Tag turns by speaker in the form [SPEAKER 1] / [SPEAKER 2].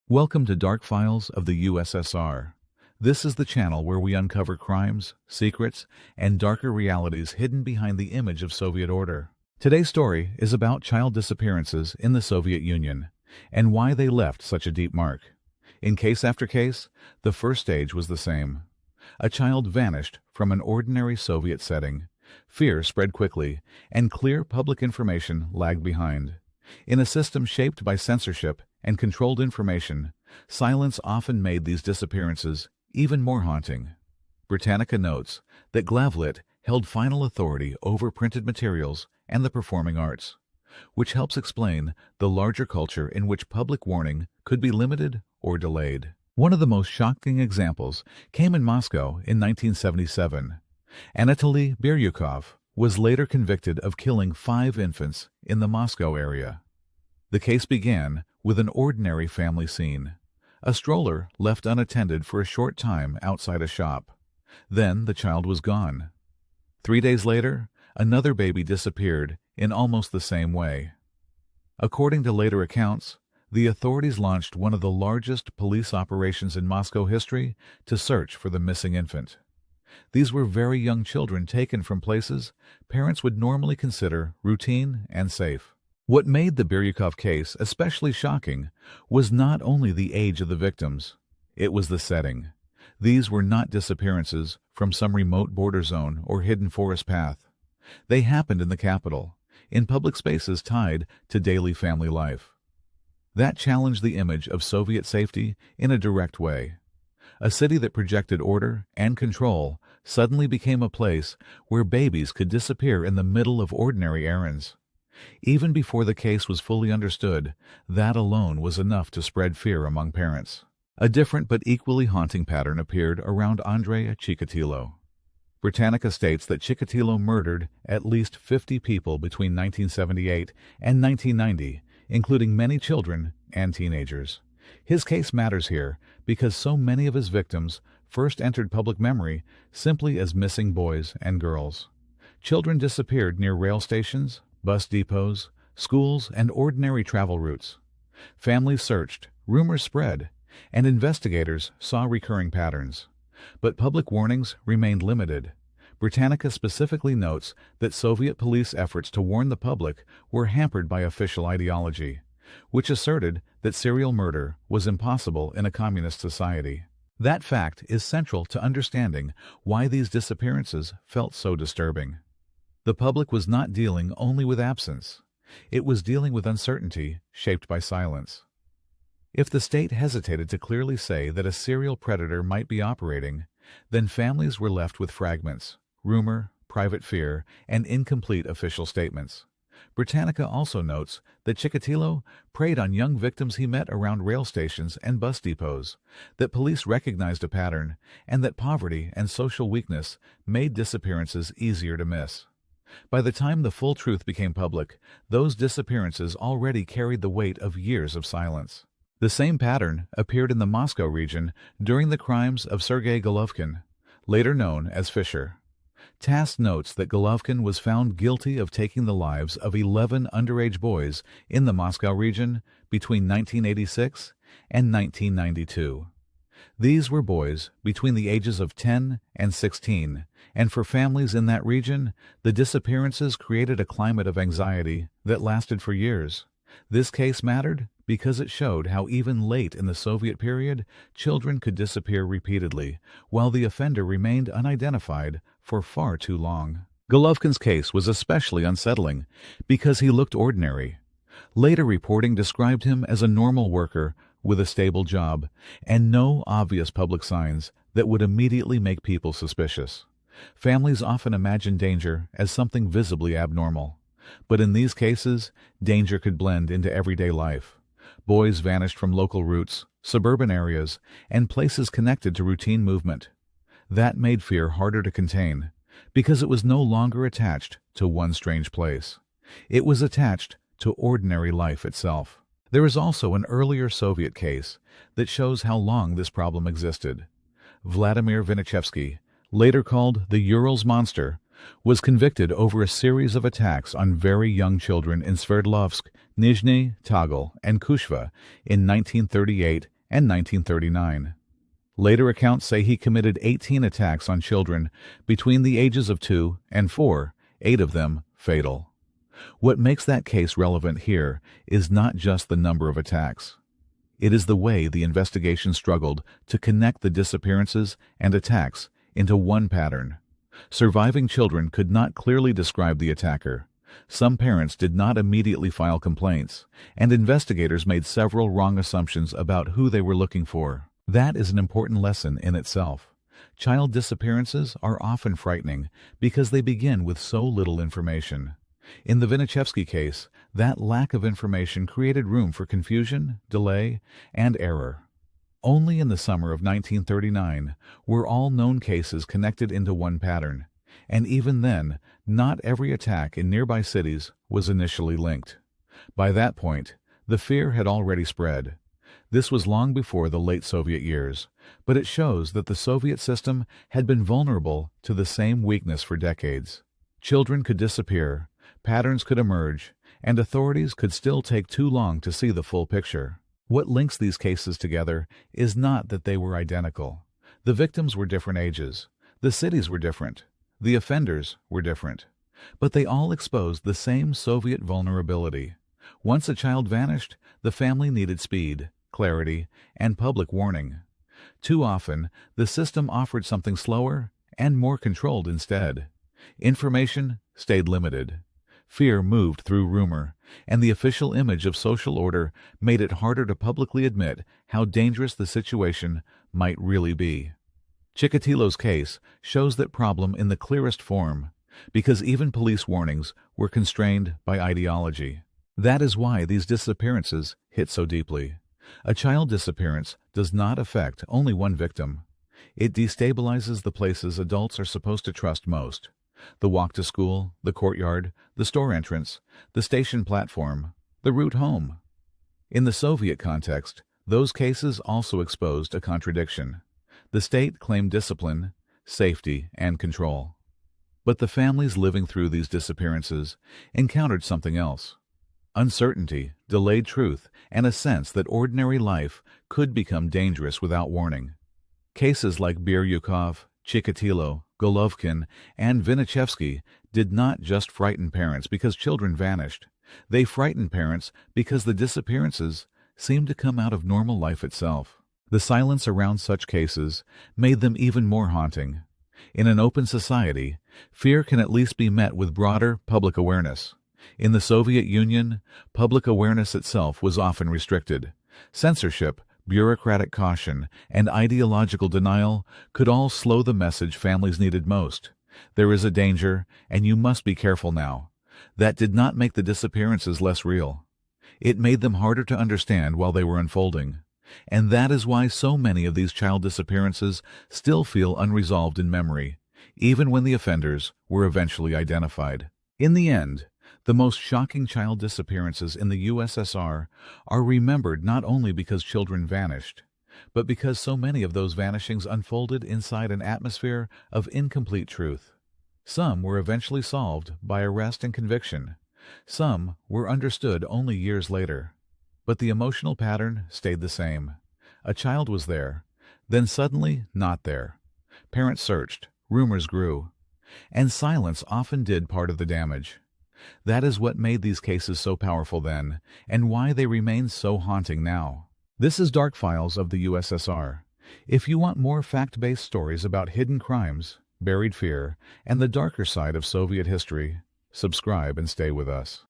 [SPEAKER 1] Welcome to Dark Files of the USSR. This is the channel where we uncover crimes, secrets, and darker realities hidden behind the image of Soviet order. Today's story is about child disappearances in the Soviet Union and why they left such a deep mark. In case after case, the first stage was the same. A child vanished from an ordinary Soviet setting. Fear spread quickly, and clear public information lagged behind. In a system shaped by censorship and controlled information, silence often made these disappearances even more haunting. Britannica notes that Glavlit held final authority over printed materials and the performing arts, which helps explain the larger culture in which public warning could be limited or delayed. One of the most shocking examples came in Moscow in 1977. Anatoly Biryukov was later convicted of killing 5 infants in the Moscow area. The case began with an ordinary family scene. A stroller left unattended for a short time outside a shop. Then the child was gone. 3 days later, another baby disappeared in almost the same way. According to later accounts, the authorities launched one of the largest police operations in Moscow history to search for the missing infant. These were very young children taken from places parents would normally consider routine and safe. What made the Biryukov case especially shocking was not only the age of the victims, it was the setting. These were not disappearances from some remote border zone or hidden forest path. They happened in the capital, in public spaces tied to daily family life. That challenged the image of Soviet safety in a direct way. A city that projected order and control suddenly became a place where babies could disappear in the middle of ordinary errands. Even before the case was fully understood, that alone was enough to spread fear among parents. A different but equally haunting pattern appeared around Andrei Chikatilo. Britannica states that Chikatilo murdered at least 50 people between 1978 and 1990, including many children and teenagers. His case matters here because so many of his victims first entered public memory simply as missing boys and girls. Children disappeared near rail stations, bus depots, schools, and ordinary travel routes. Families searched, rumors spread, and investigators saw recurring patterns. But public warnings remained limited. Britannica specifically notes that Soviet police efforts to warn the public were hampered by official ideology, which asserted that serial murder was impossible in a communist society. That fact is central to understanding why these disappearances felt so disturbing. The public was not dealing only with absence. It was dealing with uncertainty shaped by silence. If the state hesitated to clearly say that a serial predator might be operating, then families were left with fragments, rumor, private fear, and incomplete official statements. Britannica also notes that Chikatilo preyed on young victims he met around rail stations and bus depots, that police recognized a pattern, and that poverty and social weakness made disappearances easier to miss. By the time the full truth became public, those disappearances already carried the weight of years of silence. The same pattern appeared in the Moscow region during the crimes of Sergei Golovkin, later known as Fisher. TASS notes that Golovkin was found guilty of taking the lives of 11 underage boys in the Moscow region between 1986 and 1992. These were boys between the ages of 10 and 16, and for families in that region, the disappearances created a climate of anxiety that lasted for years. This case mattered because it showed how even late in the Soviet period, children could disappear repeatedly, while the offender remained unidentified for far too long. Golovkin's case was especially unsettling because he looked ordinary. Later reporting described him as a normal worker with a stable job and no obvious public signs that would immediately make people suspicious. Families often imagine danger as something visibly abnormal. But in these cases, danger could blend into everyday life. Boys vanished from local routes, suburban areas, and places connected to routine movement. That made fear harder to contain, because it was no longer attached to one strange place. It was attached to ordinary life itself. There is also an earlier Soviet case that shows how long this problem existed. Vladimir Vinichevsky, later called the Urals Monster, was convicted over a series of attacks on very young children in Sverdlovsk, Nizhny Tagil, and Kushva in 1938 and 1939. Later accounts say he committed 18 attacks on children between the ages of 2 and 4, 8 of them fatal. What makes that case relevant here is not just the number of attacks. It is the way the investigation struggled to connect the disappearances and attacks into one pattern. Surviving children could not clearly describe the attacker. Some parents did not immediately file complaints, and investigators made several wrong assumptions about who they were looking for. That is an important lesson in itself. Child disappearances are often frightening because they begin with so little information. In the Vinichevsky case, that lack of information created room for confusion, delay, and error. Only in the summer of 1939 were all known cases connected into one pattern, and even then, not every attack in nearby cities was initially linked. By that point, the fear had already spread. This was long before the late Soviet years, but it shows that the Soviet system had been vulnerable to the same weakness for decades. Children could disappear, patterns could emerge, and authorities could still take too long to see the full picture. What links these cases together is not that they were identical. The victims were different ages, the cities were different, the offenders were different, but they all exposed the same Soviet vulnerability. Once a child vanished, the family needed speed, clarity, and public warning. Too often, the system offered something slower and more controlled instead. Information stayed limited. Fear moved through rumor, and the official image of social order made it harder to publicly admit how dangerous the situation might really be. Chikatilo's case shows that problem in the clearest form, because even police warnings were constrained by ideology. That is why these disappearances hit so deeply. A child disappearance does not affect only one victim. It destabilizes the places adults are supposed to trust most. The walk to school, the courtyard, the store entrance, the station platform, the route home. In the Soviet context, those cases also exposed a contradiction. The state claimed discipline, safety, and control. But the families living through these disappearances encountered something else. Uncertainty, delayed truth, and a sense that ordinary life could become dangerous without warning. Cases like Biryukov, Chikatilo, Golovkin, and Vinichevsky did not just frighten parents because children vanished. They frightened parents because the disappearances seemed to come out of normal life itself. The silence around such cases made them even more haunting. In an open society, fear can at least be met with broader public awareness. In the Soviet Union, public awareness itself was often restricted. Censorship, bureaucratic caution, and ideological denial could all slow the message families needed most. There is a danger, and you must be careful now. That did not make the disappearances less real. It made them harder to understand while they were unfolding. And that is why so many of these child disappearances still feel unresolved in memory, even when the offenders were eventually identified. In the end, the most shocking child disappearances in the USSR are remembered not only because children vanished, but because so many of those vanishings unfolded inside an atmosphere of incomplete truth. Some were eventually solved by arrest and conviction. Some were understood only years later. But the emotional pattern stayed the same. A child was there, then suddenly not there. Parents searched, rumors grew, and silence often did part of the damage. That is what made these cases so powerful then, and why they remain so haunting now. This is Dark Files of the USSR. If you want more fact-based stories about hidden crimes, buried fear, and the darker side of Soviet history, subscribe and stay with us.